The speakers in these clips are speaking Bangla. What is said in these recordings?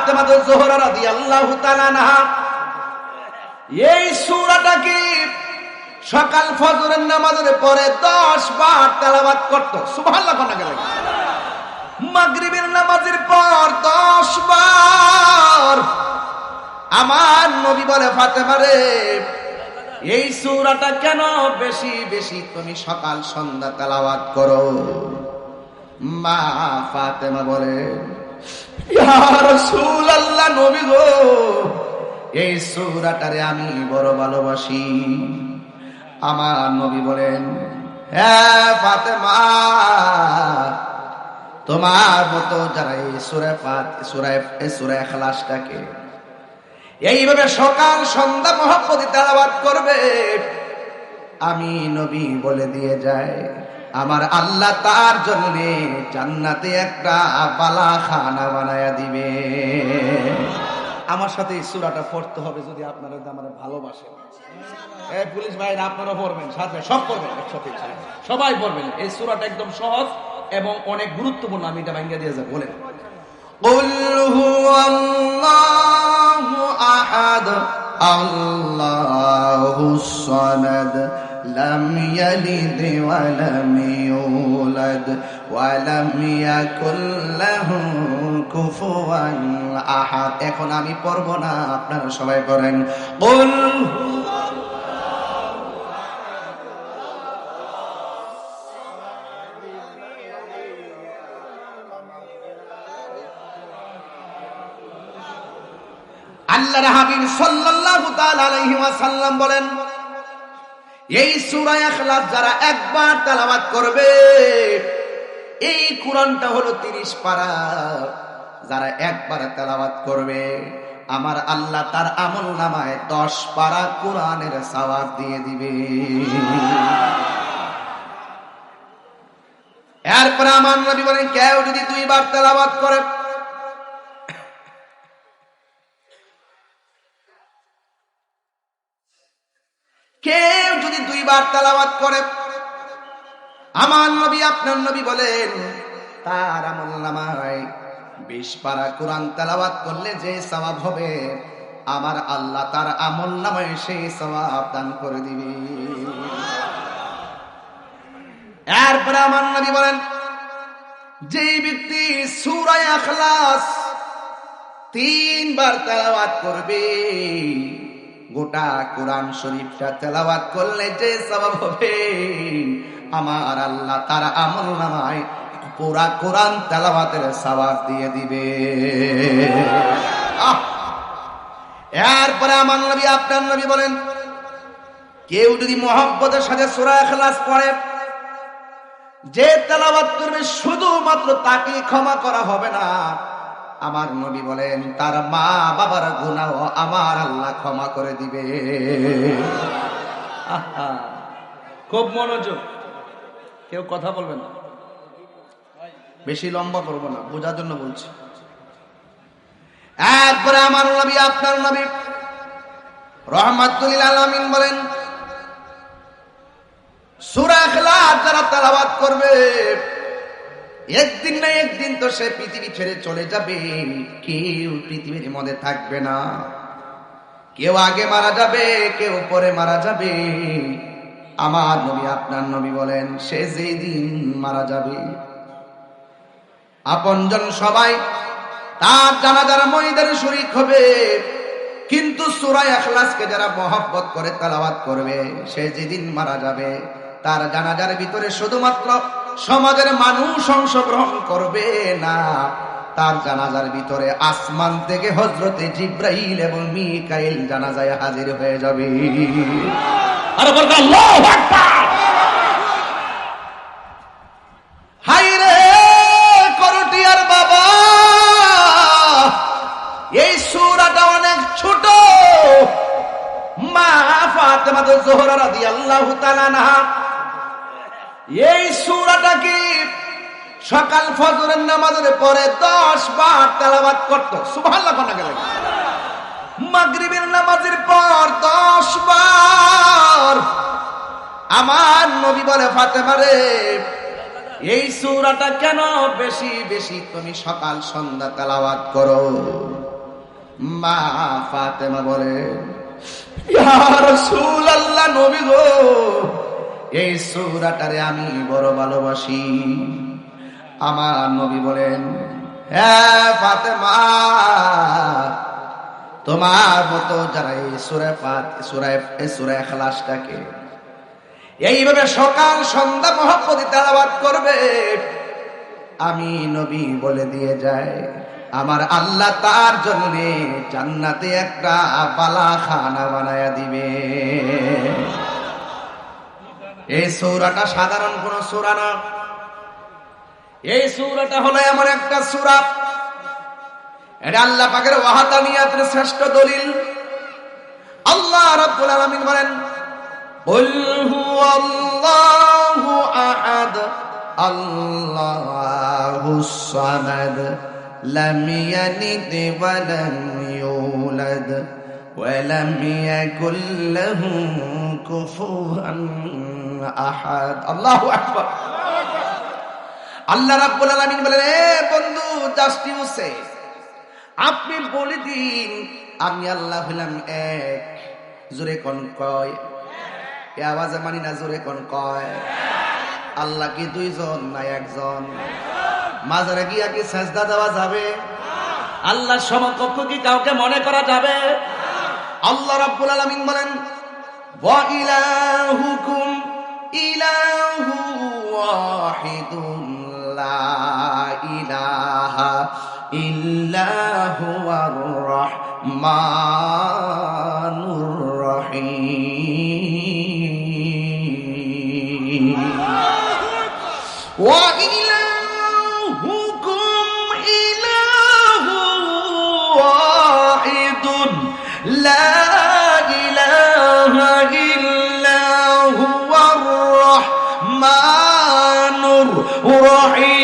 ফাতেমা জোহরা রাদিয়াল্লাহু তাআলা আনহা এই সূরাটা কি সকাল ফজরের নামাজের পরে 10 বার তেলাওয়াত করত। সুবহানাল্লাহ কোন গেল। মাগরিবের নামাজের পর 10 বার। আমার নবী বলে ফাতেমা রে, এই সূরাটা কেন বেশি বেশি তুমি সকাল সন্ধ্যা তেলাওয়াত করো? মা ফাতেমা বলে, ইয়া রাসূলুল্লাহ, নবী গো, এই সূরাটারে আমি বড় ভালোবাসি। আমার নবী বলেন, হ্যাঁ ফাতেমা, তোমার মতো যারা এই সূরা ইখলাসটাকে এইভাবে সকাল সন্ধ্যা মহব্বতে তেলাওয়াত করবে, আমি নবী বলে দিয়ে যায়, আমার আল্লাহ তার জন্য জান্নাতে একটা বালাখানা বানায়া দিবে। আমার সাথে এই সূরাটা পড়তে হবে যদি আপনারা আমার ভালোবাসেন। এই পুলিশ ভাইরা আপনারা পড়বেন, সাথে সব পড়বেন, একসাথে সবাই পড়বেন। এই সূরাটা একদম সহজ এবং অনেক গুরুত্বপূর্ণ। আমি এটা ভাঙিয়ে দিয়ে যাব। বলেন, কুল হুয়াল্লাহু আহাদ আল্লাহুস সামাদ লাম ইয়ালিদ ওয়া লাম ইউলাদ ওয়া লাম ইয়াকুল লাহু কুফুয়ান আহাদ। এখন আমি পড়ব না, আপনারা সবাই পড়েন। কুল আল্লাহর হাবিব সাল্লাল্লাহু তাআলা আলাইহি ওয়াসাল্লাম বলেন, এই সূরা ইখলাস যারা একবার তেলাওয়াত করবে, এই কোরআনটা হলো 30 পারা, যারা একবার তেলাওয়াত করবে, আমার আল্লাহ তার আমলনামায় 10 পারা কোরআনের সওয়াব দিয়ে দিবে। এরপর আমার নবী বলেন, কেউ যদি 2 বার তেলাওয়াত করে, কেউ যদি 2 বার তেলাওয়াত করে, আমার নবী আপনার নবী বলেন, তার আমলনামায় 20 পারা কোরআন তেলাওয়াত করলে যে সওয়াব হবে, আমার আল্লাহ তার আমলনামায় সেই সওয়াব দান করে দিবে। এরপর আমার নবী বলেন, যে ব্যক্তি সূরা ইখলাস 3 বার তেলাওয়াত করবে, গোটা কোরআন শরীফটা তেলাওয়াত করলে যে সওয়াব হবে, আমার আল্লাহ তার আমলনামায় পুরা কোরআন তেলাওয়াতের সওয়াব দিয়ে দিবে। এরপরে আমার নবী আপনার নবী বলেন, কেউ যদি মহব্বতের সাথে সূরা ইখলাস পড়ে, যে তেলাওয়াত করবে শুধুমাত্র তাকে ক্ষমা করা হবে না, আমার নবী বলেন তার মা বাবার গুনাহ আমার আল্লাহ ক্ষমা করে দিবে। খুব মনোযোগ, কেউ কথা বলবে না, বেশি লম্বা করবো না, বোঝার জন্য বলছি। এরপরে আমার নবী আপনার নবী রাহমাতুল লিল আলামিন বলেন, সূরা ইখলাস যারা তেলাওয়াত করবে, একদিন না একদিন তো সে পৃথিবী ছেড়ে চলে যাবে, কেউ পৃথিবীর মধ্যে থাকবে না, কেউ আগে মারা যাবে, কেউ পরে মারা যাবে। আমার নবী আপনার নবী বলেন, সে যেই দিন মারা যাবে, আপনজন সবাই তার জানাজার ময়দানে শরীক হবে, কিন্তু সূরা ইখলাসকে যারা মহব্বত করে তেলাওয়াত করবে, সে যেদিন মারা যাবে, তার জানাজার ভিতরে শুধুমাত্র সমাজের মানুষ অংশগ্রহণ করবে না, তার জানাজার ভিতরে আসমান থেকে হযরতে জিবরাইল এবং মিকাইল জানাজায় হাজির হয়ে যাবে। আরে বলবে আল্লাহু আকবার। হাই রে করটিয়ার বাবা, এই সূরাটা অনেক ছোট। মা ফাতেমা জোহরা রাদিয়াল্লাহু তাআলা আনহা এই সূরাটা কি সকাল ফজরের নামাজের পরে 10 বার তেলাওয়াত করত। সুবহানাল্লাহ কোন গেল। মাগরিবের নামাজের পর 10 বার। আমার নবী বলে, ফাতেমা রে, এই সূরাটা কেন বেশি বেশি তুমি সকাল সন্ধ্যা তেলাওয়াত করো? মা ফাতেমা বলেন, ইয়া রাসূলুল্লাহ, নবী গো, এই সূরাটারে আমি বড় ভালোবাসি। আমার নবী বলেন, হ্যাঁ ফাতেমা, তোমার মতো যারা এই সূরা ইখলাসটাকে এইভাবে সকাল সন্ধ্যা মহব্বতে তেলাওয়াত করবে, আমি নবী বলে দিয়ে যায়, আমার আল্লাহ তার জন্য জান্নাতে একটা বালাখানা বানায়া দিবে। এই সূরাটা সাধারণ কোন সূরা না, এই সূরাটা হলো এমন একটা সূরা, এটা আল্লাহ পাকের ওয়াহদানিয়াতের শ্রেষ্ঠ দলিল। আল্লাহ রাব্বুল আলামিন বলেন, কুল হুয়াল্লাহু আহাদ আল্লাহুস সামাদ লাম ইয়ালিদ ওয়া লাম ইউলাদ ওয়া লাম ইয়াকুল লাহু কুফুয়ান আহাদ। আল্লাহু আকবার। আল্লাহ রাব্বুল আলামিন বলেন, এ বন্ধু, জাস্ট ইউ সে, আপনি বলে দিন আমি আল্লাহ হলাম এক। জোরে কোন কয়? এ আওয়াজে মানি না, জোরে কোন কয়? আল্লাহ কি দুইজন না একজন? মাজারে গিয়া কি সাজদা দেওয়া যাবে? আল্লাহর সমকক্ষ কি কাউকে মনে করা যাবে? আল্লাহ রাব্বুল আলামিন বলেন, ওয়া ইলাহুকুম ইলাহু ওয়াহিদুন লা ইলাহা ইল্লা হুয়ার রাহমানুর রহিম। ওয়া ইলাহুকুম ইলাহু ওয়াহিদুন লা ইলাহা ইল্লা হুয়ার রাহমানুর রহিম।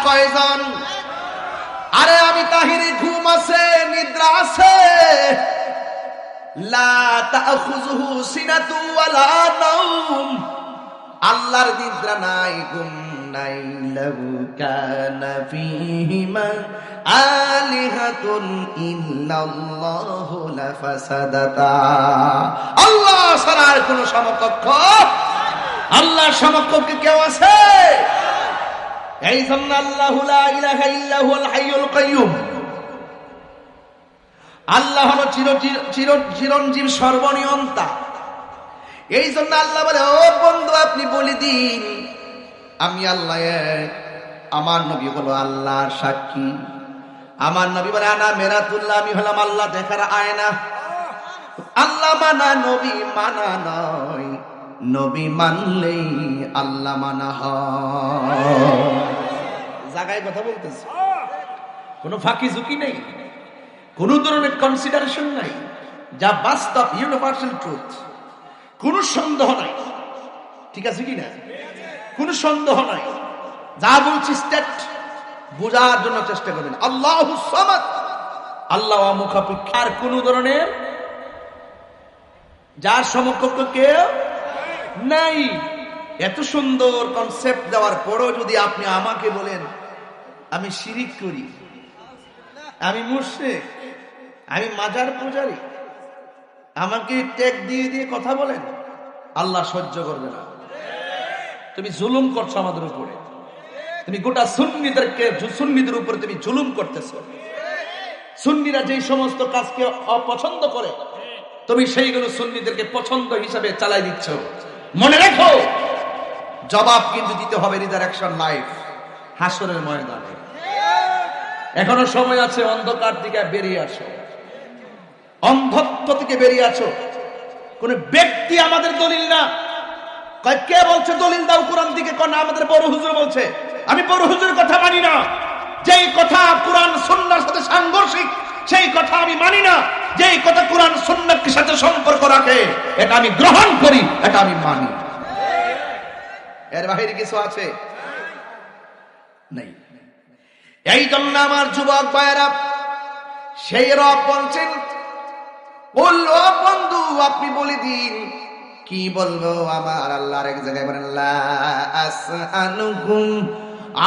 কয়জন? আরে আমি তাহিরি, ঘুম আছে, নিদ্রা আছে, লা তাখুযুহু সিনাতু ওয়ালা নাওম, আল্লাহর নিদ্রা নাই, ঘুম নাই। লাহু কানা ফীহিমা আলিহাতুন ইল্লাল্লাহু লাফাসাদাতা। আল্লাহ ছাড়া আর কোন সমকক্ষ, আল্লাহর সমকক্ষ কেউ আছে? এই জন্য আল্লাহু লা ইলাহা ইল্লা হুয়াল হাইয়ুল কাইয়্যুম, আল্লাহ হলো চিরঞ্জীব সর্বনিয়ন্তা। এই জন্য আল্লাহ বলে, ও বন্ধু, আপনি বলে দিন আমি আল্লাহ এক। আমার নবী হলো আল্লাহর সাক্ষী। আমার নবী বলে, আনা মেরাতুল্লাহ, আমি হলাম আল্লাহ দেখার আয়না। আল্লাহ মানা নবী মানা নয়, নবী মানলেই আল্লাহ মানা হয়। জায়গায় কথা বলতেছে, কোনো ফাঁকি ঝুঁকি নেই, কোন ধরনের কনসিডারেশন নাই, যা বাস্তব ইউনিভার্সাল ট্রুথ, কোন সন্দেহ নাই। ঠিক আছে কি না? কোন সন্দেহ নাই, যা বলছি স্টেট বোঝার জন্য চেষ্টা করেন। আল্লাহুস সামাদ, আল্লাহ মুখাপেক্ষ, আর কোন ধরনের যার সমকক্ষ কেউ নাই। এত সুন্দর কনসেপ্ট দেওয়ার পরও যদি আপনি আমাকে বলেন আমি শিরিক করি, আমি মুশরিক, আমি মাজার পূজারী, আমাকে ট্যাগ দিয়ে দিয়ে কথা বলেন, আল্লাহ সহ্য করবে না। তুমি জুলুম করছো আমাদের উপরে, তুমি গোটা সুন্নিদের উপরে তুমি জুলুম করতেছো। সুন্নিরা যেই সমস্ত কাজকে অপছন্দ করে, তুমি সেইগুলো সুন্নিদেরকে পছন্দ হিসাবে চালাই দিচ্ছ। মনে রাখো, জবাব কিন্তু দিতে হবে রিজারেকশন লাইফ, হাসরের ময়দানে। এখনো সময় আছে, অন্ধকার থেকে বেরিয়ে আসো, অন্ধত্ব থেকে বেরিয়ে আসো। কোন ব্যক্তি আমাদের দলিল না। কে বলছে দলিল দাও কোরআন থেকে? না, আমাদের বড় হুজুর বলছে। আমি বড় হুজুরের কথা মানি না। যেই কথা কোরআন সুন্নাহর সাথে সাংঘর্ষিক, সেই কথা আমি মানি না। যেই কথা কোরআন সুন্নাহর সাথে সম্পর্ক রাখে, এটা আমি গ্রহণ করি, এটা আমি মানি। এর বাহিরে কিছু আছে? নেই। এই জন্য আমার যুবক ভাইয়েরা, সেই রব বলছেন, বললো বন্ধু আপনি বলে দিন কি বলবো। আমার আল্লাহর এক জায়গায় বলেন লা আসআলুকুম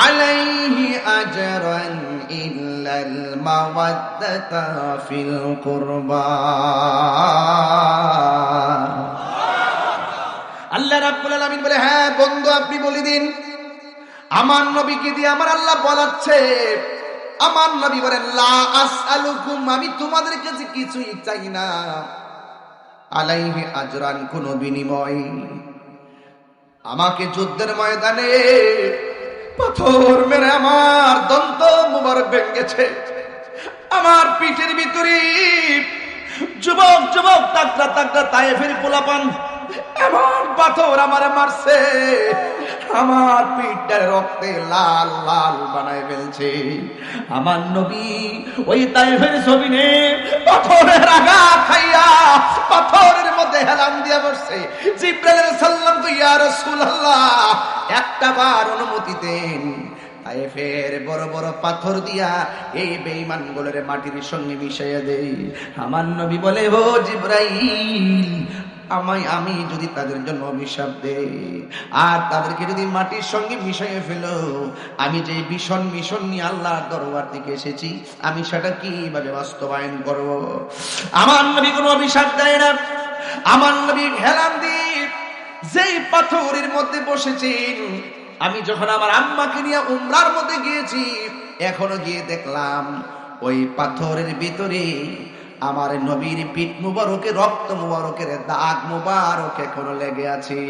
আলাইহি আজরান ইল্লাল মাওয়াদ্দাতা ফিল কুরবা। আল্লাহ রাব্বুল আলামিন বলে হ্যাঁ বন্ধু আপনি বলে দিন। আমার নবীকে দিয়ে আমার আল্লাহ বলাচ্ছে, আমার নবী বলেন লা আসআলুকুম, আমি তোমাদের কাছে কিছুই চাই না, আলাইহি আজরান, কোন বিনিময়। আমাকে যুদ্ধের ময়দানে পাথর মেরে আমার দন্ত মুবারক ভেঙেছে, আমার পিঠের ভিতরে যুবক যুবক তাকড়া তাকড়া তায়েফের পোলাপান এমন পাথর আমারে মারছে, আমার পিঠটা রক্তে লাল লাল বানায় ফেলছে। আমার নবী ওই তায়েফের জমিনে পাথরের আঘাত খাইয়া পাথরের মধ্যে হেলান দিয়া বসছে। জিবরাইল আলাইহিস সালাম তো ইয়া রাসূলুল্লাহ একটা বার অনুমতি দেন, তায়েফের বড় বড় পাথর দিয়া এই বেঈমানগুলোরে মাটির সঙ্গে মিশাইয়া দেই। আমার নবী বলে ও জিবরাইল, আমি যদি তাদের জন্য অভিশাপ দেই আর তাদেরকে যদি মাটির সঙ্গে মিশিয়ে ফেলো, আমি যে ভীষণ মিশন নিয়ে আল্লাহর দরবার থেকে এসেছি আমি সেটা কিভাবে বাস্তবায়ন করব? আমার নবী কোনো অভিশাপ দেয় না। আমার নবী হেলান দিয়ে যেই পাথরের মধ্যে বসেছেন, আমি যখন আমার আম্মাকে নিয়ে উমরার মধ্যে গিয়েছি এখনো গিয়ে দেখলাম ওই পাথরের ভিতরে আমার নবীর পিঠ মুবারকে রক্ত মুবারকের দাগ মুবারক এখনো লেগে আছে।